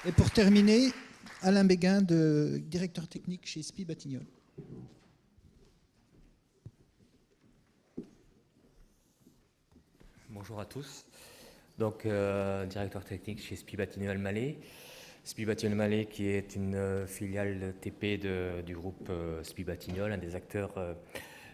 Et pour terminer, Alain Béguin, directeur technique chez SPI Batignolles. Bonjour à tous. Donc, directeur technique chez SPI Batignolles Malais. SPI Batignolles Malais qui est une filiale TP du groupe SPI Batignolles, un des acteurs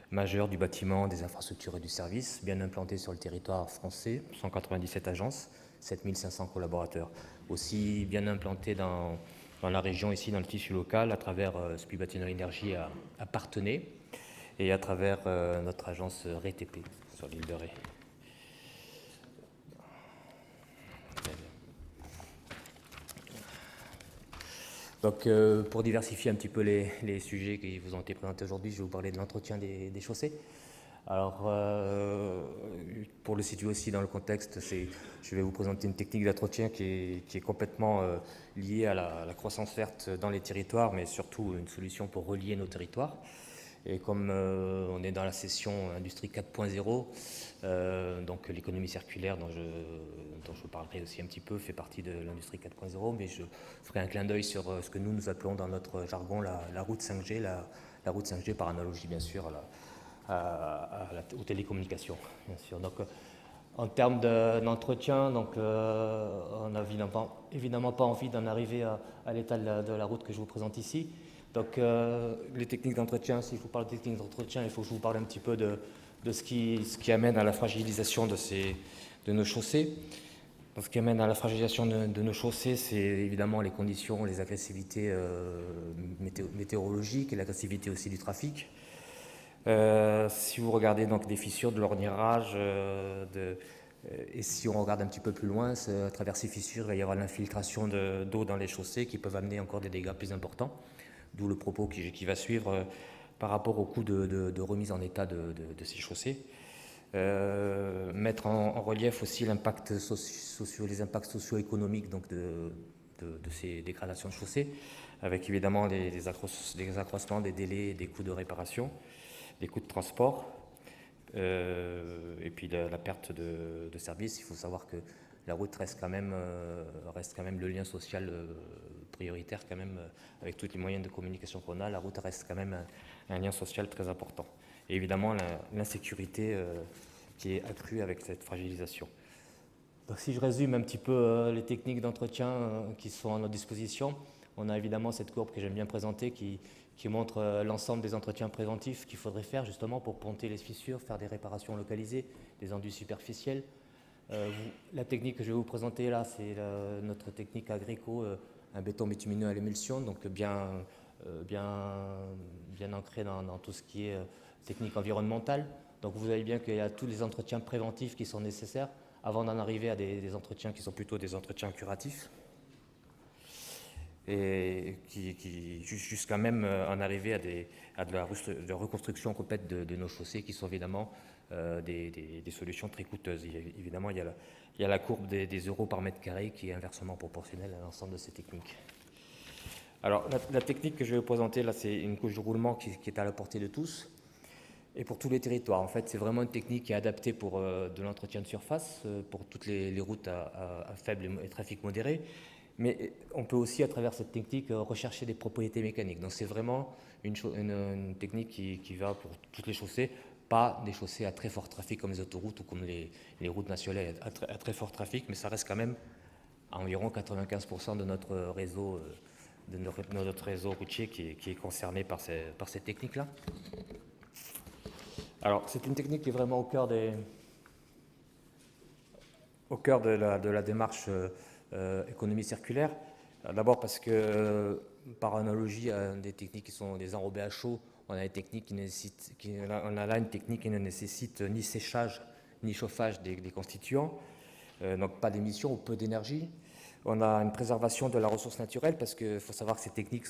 majeurs du bâtiment, des infrastructures et du service, bien implanté sur le territoire français, 197 agences, 7500 collaborateurs. Aussi bien implanté dans la région, ici dans le tissu local, à travers SPI Batignolles Énergie à Parthenay et à travers notre agence RETP sur l'île de Ré. Donc, pour diversifier un petit peu les sujets qui vous ont été présentés aujourd'hui, je vais vous parler de l'entretien des chaussées. Alors, pour le situer aussi dans le contexte, je vais vous présenter une technique d'entretien qui est complètement liée à la croissance verte dans les territoires, mais surtout une solution pour relier nos territoires. Et comme on est dans la session Industrie 4.0, donc l'économie circulaire dont je parlerai aussi un petit peu fait partie de l'Industrie 4.0, mais je ferai un clin d'œil sur ce que nous appelons dans notre jargon la route 5G, la route 5G par analogie bien sûr aux télécommunications. Bien sûr. Donc, en termes d'entretien, donc, on n'a évidemment pas envie d'en arriver à l'état de la route que je vous présente ici. Donc, les techniques d'entretien, si je vous parle de techniques d'entretien, il faut que je vous parle un petit peu de ce qui amène à la fragilisation de nos chaussées. Donc, ce qui amène à la fragilisation de nos chaussées, c'est évidemment les conditions, les agressivités météorologiques et l'agressivité aussi du trafic. Si vous regardez donc des fissures, de l'orniérage, et si on regarde un petit peu plus loin, à travers ces fissures, il va y avoir l'infiltration d'eau dans les chaussées qui peuvent amener encore des dégâts plus importants. D'où le propos qui va suivre par rapport au coût de remise en état de ces chaussées. Mettre en relief aussi les impacts socio-économiques donc de ces dégradations de chaussées, avec évidemment les accroissements des délais et des coûts de réparation, des coûts de transport, et puis la perte de services. Il faut savoir que la route reste quand même le lien social prioritaire quand même, avec tous les moyens de communication qu'on a. La route reste quand même un lien social très important. Et évidemment l'insécurité qui est accrue avec cette fragilisation. Donc, si je résume un petit peu les techniques d'entretien qui sont à notre disposition, on a évidemment cette courbe que j'aime bien présenter qui montre l'ensemble des entretiens préventifs qu'il faudrait faire justement pour ponter les fissures, faire des réparations localisées, des enduits superficiels. La technique que je vais vous présenter là, c'est notre technique Agreco, un béton bitumineux à l'émulsion, donc bien ancré dans tout ce qui est technique environnementale. Donc vous voyez bien qu'il y a tous les entretiens préventifs qui sont nécessaires avant d'en arriver à des entretiens qui sont plutôt des entretiens curatifs. Et qui jusqu'à même en arriver à de la reconstruction complète de nos chaussées qui sont évidemment des solutions très coûteuses. Évidemment, il y a la courbe des euros par mètre carré qui est inversement proportionnelle à l'ensemble de ces techniques. Alors, la technique que je vais vous présenter là, c'est une couche de roulement qui est à la portée de tous et pour tous les territoires. En fait, c'est vraiment une technique qui est adaptée pour de l'entretien de surface, pour toutes les routes à faible et trafic modéré. Mais on peut aussi, à travers cette technique, rechercher des propriétés mécaniques. Donc c'est vraiment une technique qui va pour toutes les chaussées, pas des chaussées à très fort trafic comme les autoroutes ou comme les routes nationales à très fort trafic, mais ça reste quand même à environ 95% de notre réseau, routier qui est concerné par cette technique-là. Alors c'est une technique qui est vraiment au cœur de la démarche économie circulaire. D'abord parce que, par analogie à des techniques qui sont des enrobés à chaud, on a une technique qui ne nécessite ni séchage ni chauffage des constituants, donc pas d'émissions ou peu d'énergie. On a une préservation de la ressource naturelle parce qu'il faut savoir que ces techniques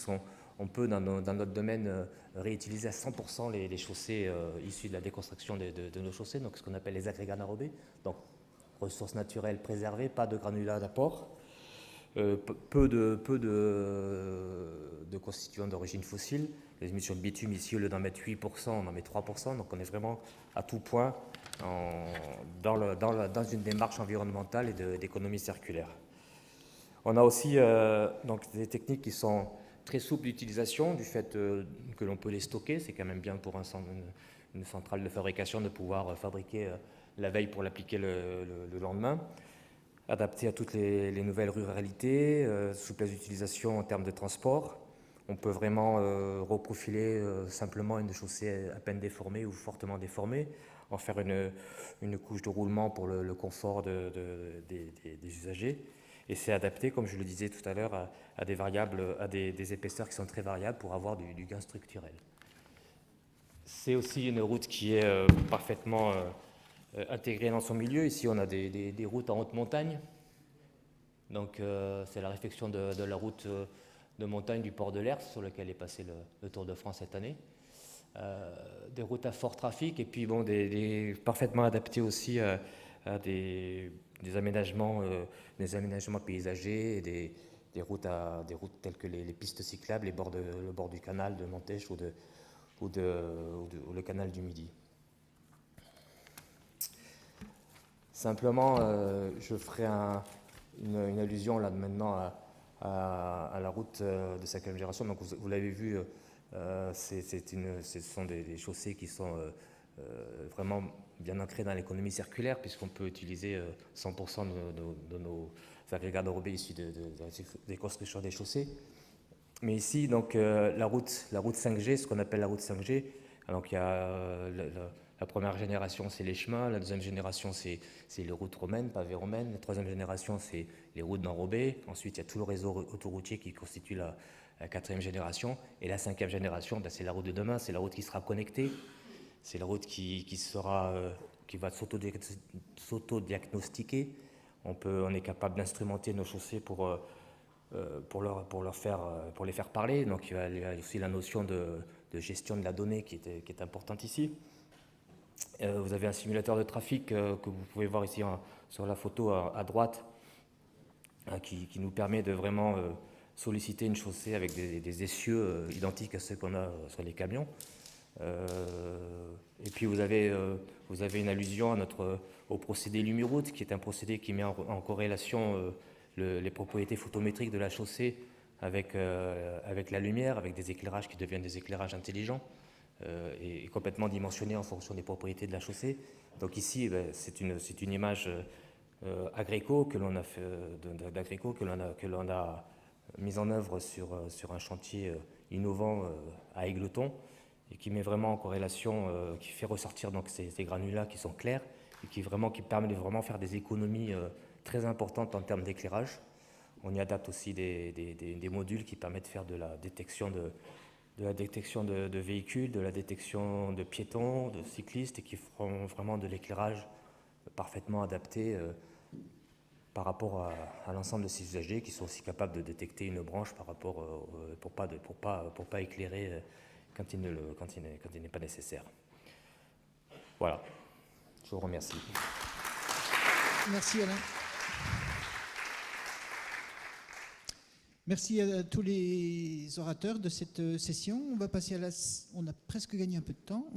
on peut dans notre domaine réutiliser à 100% les chaussées issues de la déconstruction de nos chaussées, donc ce qu'on appelle les agrégats enrobés. Donc ressources naturelles préservées, pas de granulats d'apport, peu de constituants d'origine fossile. Les émissions de bitume, ici, au lieu d'en mettre 8%, on en met 3%, donc on est vraiment à tout point dans une démarche environnementale et d'économie circulaire. On a aussi donc des techniques qui sont très souples d'utilisation du fait que l'on peut les stocker. C'est quand même bien pour une centrale de fabrication de pouvoir fabriquer la veille pour l'appliquer le lendemain. Adapté à toutes les nouvelles ruralités, souplesse d'utilisation en termes de transport. On peut vraiment reprofiler simplement une chaussée à peine déformée ou fortement déformée, en faire une couche de roulement pour le confort des usagers. Et c'est adapté, comme je le disais tout à l'heure, à des variables, à des épaisseurs qui sont très variables pour avoir du gain structurel. C'est aussi une route qui est parfaitement intégrée dans son milieu. Ici, on a des routes en haute montagne. Donc, c'est la réflexion de la route de montagne du port de Lers, sur lequel est passé le Tour de France cette année. Des routes à fort trafic, et puis bon, parfaitement adaptées aussi à des aménagements paysagers, et des routes telles que les pistes cyclables, le bord du canal de Montèche ou le canal du Midi. Simplement, je ferai une allusion là maintenant à la route de 5e génération. Donc vous l'avez vu, ce sont des chaussées qui sont vraiment bien ancrées dans l'économie circulaire, puisqu'on peut utiliser 100% de nos agrégats d'enrobés issus des constructions des chaussées. Mais ici, donc, la route 5G, ce qu'on appelle la route 5G, donc il y a la première génération, c'est les chemins. La deuxième génération, c'est les routes romaines, pavées romaines. La troisième génération, c'est les routes d'enrobés. Ensuite, il y a tout le réseau autoroutier qui constitue la quatrième génération. Et la 5e génération, c'est la route de demain. C'est la route qui sera connectée. C'est la route qui va s'auto-diagnostiquer. On est capable d'instrumenter nos chaussées pour les faire parler. Donc il y a aussi la notion de gestion de la donnée qui est importante ici. Vous avez un simulateur de trafic que vous pouvez voir ici sur la photo à droite, qui nous permet de vraiment solliciter une chaussée avec des essieux identiques à ceux qu'on a sur les camions. Et puis vous avez une allusion au procédé Lumiroute, qui est un procédé qui met en corrélation les propriétés photométriques de la chaussée avec la lumière, avec des éclairages qui deviennent des éclairages intelligents et complètement dimensionnés en fonction des propriétés de la chaussée. Donc ici, c'est une image Agreco que l'on a mise en œuvre sur un chantier innovant à Égletons, et qui met vraiment en corrélation, qui fait ressortir donc ces granulats qui sont clairs et qui permet de vraiment faire des économies très importantes en termes d'éclairage. On y adapte aussi des modules qui permettent de faire de la détection de véhicules, de la détection de piétons, de cyclistes, et qui feront vraiment de l'éclairage parfaitement adapté par rapport à l'ensemble de ces usagers, qui sont aussi capables de détecter une branche par rapport pour pas éclairer quand il n'est pas nécessaire. Voilà. Je vous remercie. Merci Alain. Merci à tous les orateurs de cette session. On va passer on a presque gagné un peu de temps.